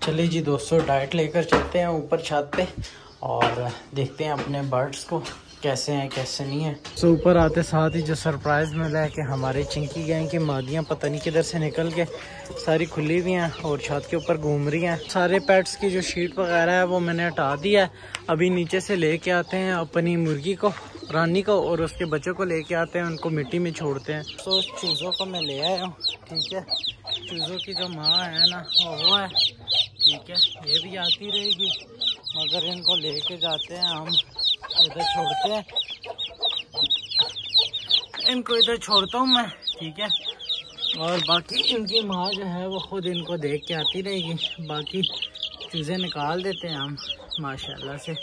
चलिए जी दोस्तों, डाइट लेकर चलते हैं ऊपर छत पे और देखते हैं अपने बर्ड्स को कैसे हैं कैसे नहीं है। तो ऊपर आते साथ ही जो सरप्राइज़ मिला है कि हमारे चिंकी गैंग की मादियाँ पता नहीं किधर से निकल के सारी खुली हुई हैं और छत के ऊपर घूम रही हैं। सारे पेट्स की जो शीट वगैरह है वो मैंने हटा दिया है। अभी नीचे से लेके आते हैं अपनी मुर्गी को, रानी को, और उसके बच्चों को लेके आते हैं, उनको मिट्टी में छोड़ते हैं। तो चूज़ों को मैं ले आया हूँ, ठीक है। चूज़ों की जो माँ है ना वो है, ठीक है। ये भी आती रहेगी मगर इनको लेके जाते हैं हम, इधर छोड़ते हैं इनको, इधर छोड़ता हूँ मैं, ठीक है। और बाकी इनकी माँ जो है वो खुद इनको देख के आती रहेगी। बाकी चूज़े निकाल देते हैं हम माशाल्लाह से।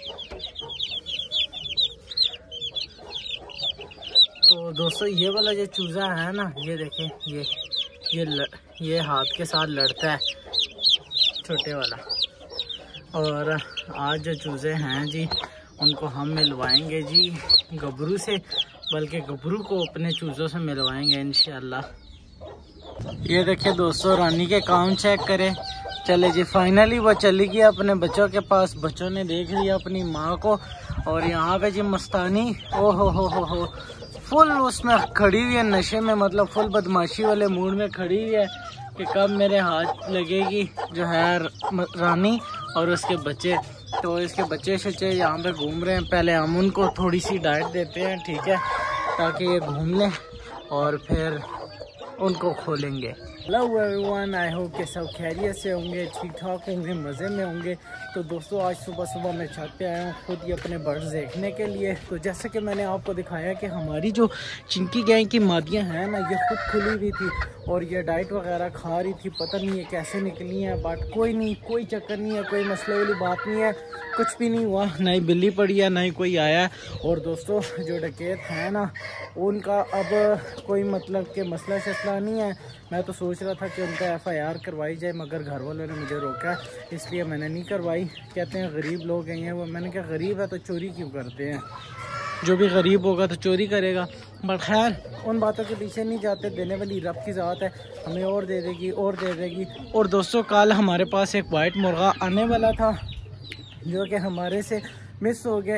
तो दोस्तों ये वाला जो चूज़ा है ना, ये देखें, ये हाथ के साथ लड़ता है, छोटे वाला। और आज जो चूज़े हैं जी उनको हम मिलवाएंगे जी गबरू से, बल्कि गबरू को अपने चूज़ों से मिलवाएंगे इंशाल्लाह। ये देखिए दोस्तों, रानी के कान चेक करें। चले जी, फाइनली वो चली गई अपने बच्चों के पास। बच्चों ने देख लिया अपनी माँ को। और यहाँ पे जी मस्तानी, ओ हो फुल उसमें खड़ी हुई है, नशे में, मतलब फुल बदमाशी वाले मूड में खड़ी हुई है कि कब मेरे हाथ लगेगी जो है रानी और उसके बच्चे। तो इसके बच्चे शच्चे यहाँ पे घूम रहे हैं। पहले हम उनको थोड़ी सी डाइट देते हैं, ठीक है, ताकि ये घूम लें और फिर उनको खोलेंगे। हेलो एवरीवन, आई होप कि सब खैरियत से होंगे, ठीक ठाक होंगे, मज़े में होंगे। तो दोस्तों आज सुबह मैं छत पे आया हूँ खुद ही अपने बर्ड्स देखने के लिए। तो जैसे कि मैंने आपको दिखाया कि हमारी जो चिंकी गैंग की मादियाँ हैं ना, ये खुद खुली हुई थी और ये डाइट वगैरह खा रही थी। पता नहीं है कैसे निकली हैं, बट कोई नहीं, कोई चक्कर नहीं है, कोई मसले वाली बात नहीं है, कुछ भी नहीं हुआ। ना ही बिल्ली पड़ी है, ना ही कोई आया। और दोस्तों जो डकैत है ना, उनका अब कोई मतलब के मसला शसला नहीं है। मैं तो सोच रहा था कि उनका FIR करवाई जाए, मगर घर वालों ने मुझे रोका, इसलिए मैंने नहीं करवाई। कहते हैं गरीब लोग हैं वो। मैंने कहा गरीब है तो चोरी क्यों करते हैं, जो भी गरीब होगा तो चोरी करेगा। बट खैर उन बातों के पीछे नहीं जाते, देने वाली रब की ज़ात है, हमें और दे देगी और दे देगी। और दोस्तों कल हमारे पास एक वाइट मुर्गा आने वाला था जो कि हमारे से मिस हो गया।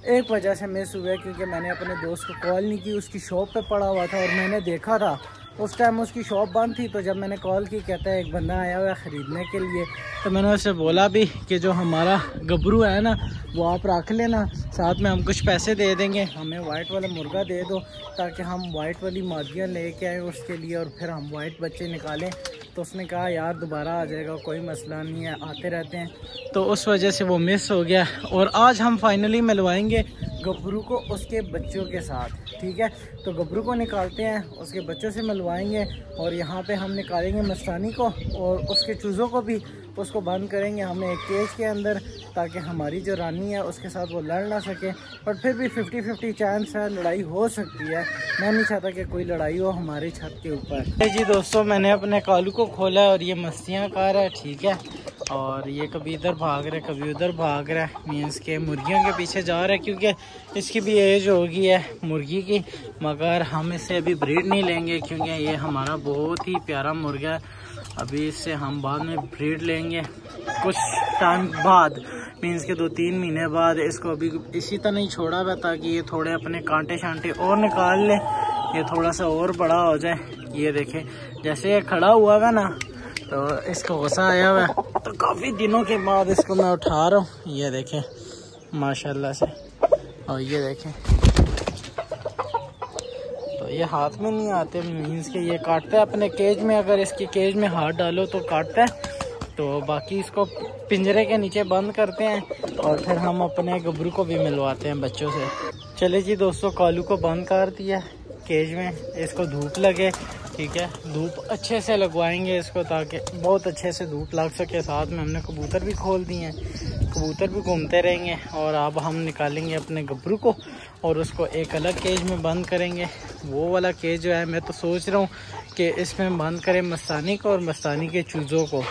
एक वजह से मिस हुआ क्योंकि मैंने अपने दोस्त को कॉल नहीं की, उसकी शॉप पे पड़ा हुआ था और मैंने देखा था उस टाइम उसकी शॉप बंद थी। तो जब मैंने कॉल की, कहता है एक बंदा आया हुआ है ख़रीदने के लिए। तो मैंने उससे बोला भी कि जो हमारा गबरू है ना वो आप रख लेना, साथ में हम कुछ पैसे दे देंगे, हमें वाइट वाला मुर्गा दे दो ताकि हम वाइट वाली मादियाँ लेके आएँ उसके लिए और फिर हम वाइट बच्चे निकालें। तो उसने कहा यार दोबारा आ जाएगा, कोई मसला नहीं है, आते रहते हैं। तो उस वजह से वो मिस हो गया। और आज हम फाइनली मिलवाएंगे गबरू को उसके बच्चों के साथ, ठीक है। तो गबरू को निकालते हैं, उसके बच्चों से मिलवाएंगे और यहाँ पे हम निकालेंगे मस्तानी को और उसके चूज़ों को भी, उसको बंद करेंगे हमें एक केज के अंदर, ताकि हमारी जो रानी है उसके साथ वो लड़ ना सके। पर फिर भी 50-50 चांस है, लड़ाई हो सकती है। मैं नहीं चाहता कि कोई लड़ाई हो हमारी छत के ऊपर। जी दोस्तों, मैंने अपने कालू को खोला और ये मस्तियाँ कर रहा है, ठीक है। और ये कभी इधर भाग रहा है, कभी उधर भाग रहा है, मीन्स के मुर्गियों के पीछे जा रहा है क्योंकि इसकी भी एज हो गई है मुर्गी की। मगर हम इससे अभी ब्रीड नहीं लेंगे क्योंकि ये हमारा बहुत ही प्यारा मुर्गा है। अभी इससे हम बाद में ब्रीड लेंगे कुछ टाइम बाद, मीन्स के 2-3 महीने बाद। इसको अभी इसी तरह ही छोड़ा हुआ ताकि ये थोड़े अपने कांटे शांटे और निकाल ले, ये थोड़ा सा और बड़ा हो जाए। ये देखें जैसे ये खड़ा हुआ है ना, तो इसको गुस्सा आया हुआ है। तो काफ़ी दिनों के बाद इसको मैं उठा रहा हूँ, ये देखें माशाल्लाह से। और ये देखें, तो ये हाथ में नहीं आते, मीन्स के ये काटता है अपने केज में। अगर इसकी केज में हाथ डालो तो काटता है। तो बाकी इसको पिंजरे के नीचे बंद करते हैं और फिर हम अपने गबरू को भी मिलवाते हैं बच्चों से। चले जी दोस्तों, कालू को बंद कर दिया केज में, इसको धूप लगे, ठीक है। धूप अच्छे से लगवाएंगे इसको ताकि बहुत अच्छे से धूप लग सके। साथ में हमने कबूतर भी खोल दिए हैं, कबूतर भी घूमते रहेंगे। और अब हम निकालेंगे अपने गबरू को और उसको एक अलग केज में बंद करेंगे। वो वाला केज जो है मैं तो सोच रहा हूँ कि इसमें बंद करें मस्तानी को और मस्तानी के चूज़ों को।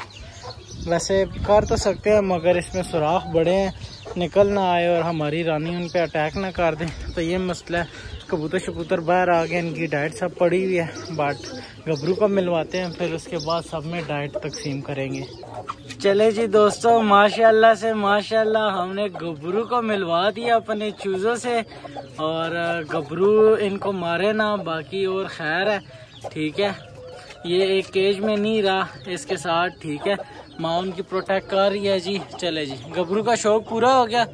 वैसे कर तो सकते हैं मगर इसमें सुराख बड़े हैं, निकल ना आए और हमारी रानी उन पे अटैक ना कर दें, तो ये मसला है। कबूतर शबूतर बाहर आ गए, इनकी डाइट सब पड़ी हुई है, बट गबरू को मिलवाते हैं, फिर उसके बाद सब में डाइट तकसीम करेंगे। चले जी दोस्तों, माशाल्लाह से माशाल्लाह हमने गबरू को मिलवा दिया अपने चूज़ों से, और गबरू इनको मारे ना, बाकी और खैर है, ठीक है। ये एक केज में नहीं रहा इसके साथ, ठीक है, माँ उनकी प्रोटेक्ट कर रही है जी। चले जी, गबरू का शौक पूरा हो गया,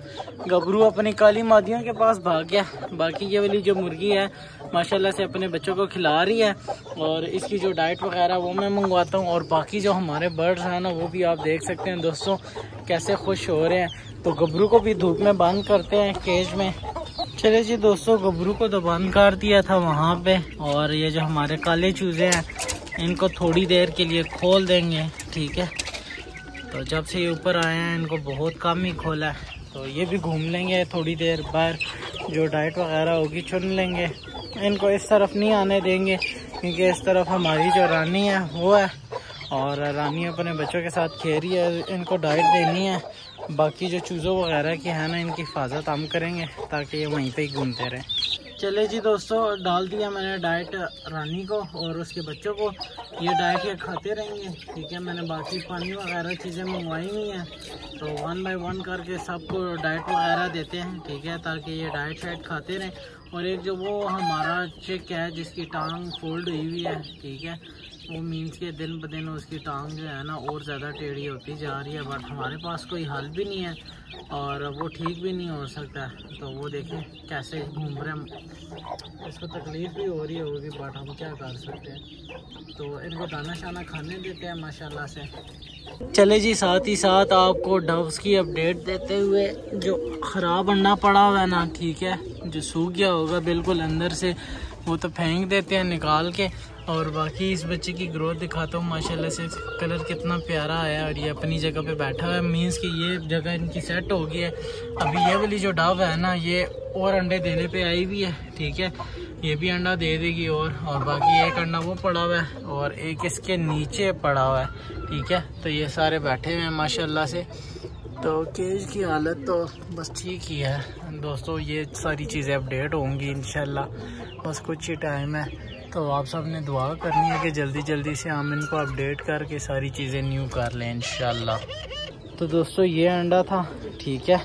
गबरू अपनी काली मादियों के पास भाग गया। बाकी ये वाली जो मुर्गी है माशाल्लाह से अपने बच्चों को खिला रही है, और इसकी जो डाइट वगैरह वो मैं मंगवाता हूँ। और बाकी जो हमारे बर्ड्स हैं ना, वो भी आप देख सकते हैं दोस्तों कैसे खुश हो रहे हैं। तो गबरू को भी धूप में बंद करते हैं केज में। चले जी दोस्तों, गबरू को तो बंद कर दिया था वहाँ पे, और ये जो हमारे काले चूज़े हैं इनको थोड़ी देर के लिए खोल देंगे, ठीक है। तो जब से ये ऊपर आए हैं इनको बहुत कम ही खोला है, तो ये भी घूम लेंगे थोड़ी देर बाहर, जो डाइट वगैरह होगी चुन लेंगे। इनको इस तरफ नहीं आने देंगे, क्योंकि इस तरफ हमारी जो रानी है वो है, और रानी अपने बच्चों के साथ खेल रही है, इनको डाइट देनी है। बाकी जो चूज़ों वगैरह की है ना, इनकी हिफाजत हम करेंगे ताकि ये वहीं पे ही घूमते रहें। चले जी दोस्तों, डाल दिया मैंने डाइट रानी को और उसके बच्चों को, ये डाइट ये खाते रहेंगे, ठीक है। मैंने बाकी पानी वगैरह चीज़ें मंगवाई हुई हैं, तो 1 बाय 1 करके सबको डाइट वगैरह देते हैं, ठीक है, ताकि ये डाइट शाइट खाते रहें। और एक जो वो हमारा चिक है जिसकी टांग फोल्ड हुई हुई है, ठीक है, वो मीन्स के दिन ब दिन उसकी टांग जो है ना और ज़्यादा टेढ़ी होती जा रही है, बट हमारे पास कोई हल भी नहीं है और वो ठीक भी नहीं हो सकता। तो वो देखें कैसे घूम रहे हैं, इसको तकलीफ़ भी हो रही होगी, बट हम क्या कर सकते हैं। तो इनको दाना शाना खाने देते हैं माशाल्लाह से। चले जी, साथ ही साथ आपको डव्स की अपडेट देते हुए, जो ख़राब अंडा पड़ा हुआ है ना, ठीक है, जो सूख गया होगा बिल्कुल अंदर से, वो तो फेंक देते हैं निकाल के। और बाकी इस बच्चे की ग्रोथ दिखाता हूँ, माशाल्लाह से कलर कितना प्यारा आया, और ये अपनी जगह पे बैठा हुआ है, मीन्स कि ये जगह इनकी सेट हो गई है। अभी ये वाली जो डव है ना, ये और अंडे देने पे आई हुई है, ठीक है, ये भी अंडा दे देगी। और बाकी एक अंडा वो पड़ा हुआ है और एक इसके नीचे पड़ा हुआ है, ठीक है। तो ये सारे बैठे हुए हैं माशाल्लाह से। तो केज की हालत तो बस ठीक ही है दोस्तों, ये सारी चीज़ें अपडेट होंगी इंशाल्लाह, बस कुछ ही टाइम है। तो आप सब ने दुआ करनी है कि जल्दी जल्दी से हम इनको अपडेट करके सारी चीज़ें न्यू कर लें इंशाल्लाह। तो दोस्तों ये अंडा था, ठीक है,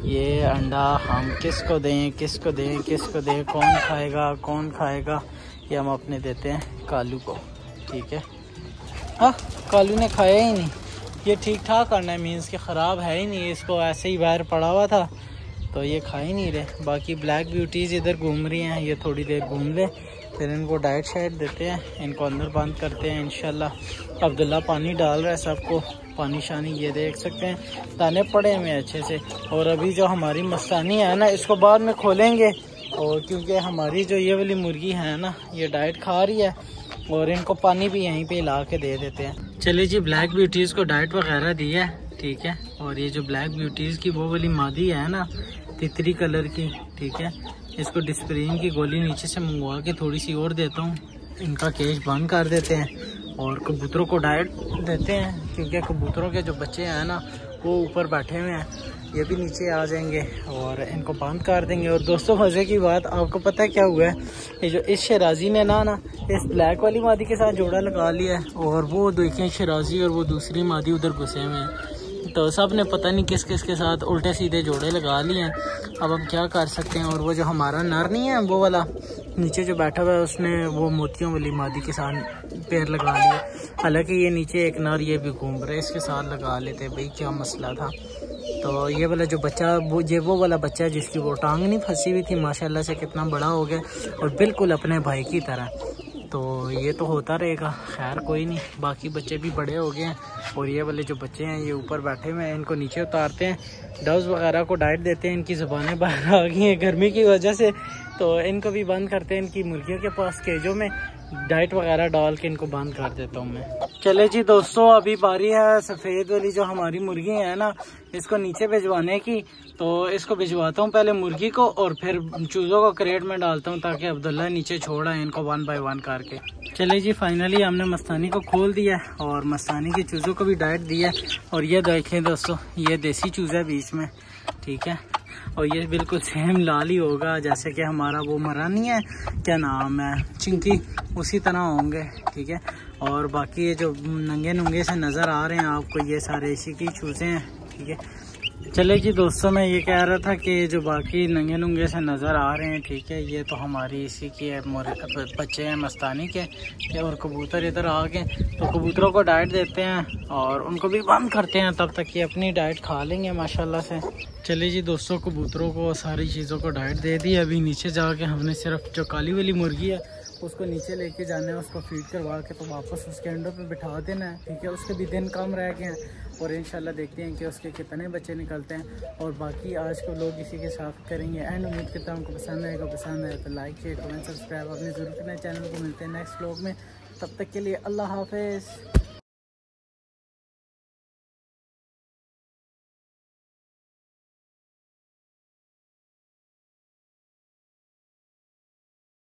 ये अंडा हम किसको दें किसको दें किसको दें, कौन खाएगा कौन खाएगा, ये हम अपने देते हैं कालू को, ठीक है। हाँ, कालू ने खाया ही नहीं, ये ठीक ठाक अंडा है, मीन्स कि ख़राब है ही नहीं, इसको ऐसे ही बाहर पड़ा हुआ था तो ये खा ही नहीं रहे। बाकी ब्लैक ब्यूटीज़ इधर घूम रही हैं, ये थोड़ी देर घूम ले, फिर इनको डाइट शाइट देते हैं, इनको अंदर बंद करते हैं इंशाल्लाह। अब्दुल्ला पानी डाल रहा है सबको, पानी शानी ये देख सकते हैं, दाने पड़े हुए हैं अच्छे से। और अभी जो हमारी मस्तानी है ना, इसको बाद में खोलेंगे, और क्योंकि हमारी जो ये वाली मुर्गी है ना, ये डाइट खा रही है, और इनको पानी भी यहीं पे ला के दे देते हैं। चलिए जी, ब्लैक ब्यूटीज़ को डाइट वगैरह दी है, ठीक है। और ये जो ब्लैक ब्यूटीज़ की वो वाली मादी है ना, तितरी कलर की, ठीक है, इसको डिस्प्रिन की गोली नीचे से मंगवा के थोड़ी सी और देता हूँ। इनका केज बंद कर देते हैं और कबूतरों को डाइट देते हैं, क्योंकि कबूतरों के जो बच्चे हैं ना वो ऊपर बैठे हुए हैं, ये भी नीचे आ जाएंगे और इनको बंद कर देंगे। और दोस्तों मज़े की बात, आपको पता है क्या हुआ है, ये जो इस शराजी ने ना इस ब्लैक वाली मादी के साथ जोड़ा लगा लिया है, और वो देखें शराजी और वो दूसरी मादी उधर घुसे हुए हैं। तो सब ने पता नहीं किस किस के साथ उल्टे सीधे जोड़े लगा लिए हैं। अब हम क्या कर सकते हैं। और वो जो हमारा नर नहीं है, वो वाला नीचे जो बैठा हुआ है, उसने वो मोतियों वाली मादी के साथ पैर लगा लिए। हालांकि ये नीचे एक नर ये भी घूम रहा है, इसके साथ लगा लेते भाई, क्या मसला था। तो ये वाला जो बच्चा, वो वाला बच्चा जिसकी वो टांग नहीं फंसी हुई थी, माशाल्लाह से कितना बड़ा हो गया और बिल्कुल अपने भाई की तरह। तो ये तो होता रहेगा, खैर कोई नहीं। बाकी बच्चे भी बड़े हो गए हैं, और ये वाले जो बच्चे हैं ये ऊपर बैठे हुए हैं, इनको नीचे उतारते हैं, डव्स वगैरह को डाइट देते हैं। इनकी ज़ुबानें बाहर आ गई हैं गर्मी की वजह से, तो इनको भी बंद करते हैं। इनकी मुर्गियों के पास केजों में डाइट वगैरह डाल के इनको बंद कर देता हूँ मैं। चले जी दोस्तों, अभी बारी है सफ़ेद वाली जो हमारी मुर्गी है ना, इसको नीचे भिजवाने की। तो इसको भिजवाता हूँ पहले मुर्गी को, और फिर चूज़ों को क्रेट में डालता हूँ ताकि अब्दुल्ला नीचे छोड़ा है इनको 1 बाय 1 करके। चले जी, फाइनली हमने मस्तानी को खोल दिया और मस्तानी की चूज़ों को भी डाइट दी है। और ये देखें दोस्तों, ये देसी चूज़ा है बीच में, ठीक है। और ये बिल्कुल सेम लाल ही होगा जैसे कि हमारा वो मरा नहीं है, क्या नाम है, चिंकी, उसी तरह होंगे। ठीक है, और बाकी ये जो नंगे नुंगे से नज़र आ रहे हैं आपको, ये सारे इसी की चूज़े हैं। ठीक है, चले जी दोस्तों, मैं ये कह रहा था कि जो बाकी नंगे नुंगे से नज़र आ रहे हैं, ठीक है, ये तो हमारी इसी की है, बच्चे हैं मस्तानी के। और कबूतर इधर आ गए तो कबूतरों को डाइट देते हैं और उनको भी बंद करते हैं, तब तक ये अपनी डाइट खा लेंगे माशाल्लाह से। चलिए जी दोस्तों, कबूतरों को सारी चीज़ों को डाइट दे दी। अभी नीचे जाके हमने सिर्फ जो काली वाली मुर्गी है उसको नीचे लेके जाना है, उसको फीड करवा के तो वापस उसके अंडों पे बिठा देना है। ठीक है, उसके भी दिन कम रह गए हैं और इंशाल्लाह देखते हैं कि उसके कितने बच्चे निकलते हैं। और बाकी आज को लोग इसी के साथ करेंगे एंड। उम्मीद करता हूँ आपको पसंद आएगा, पसंद आए तो लाइक शेयर कमेंट सब्सक्राइब अपने ज़रूर करना। चैनल को मिलते हैं नेक्स्ट व्लॉग में, तब तक के लिए अल्लाह हाफिज़।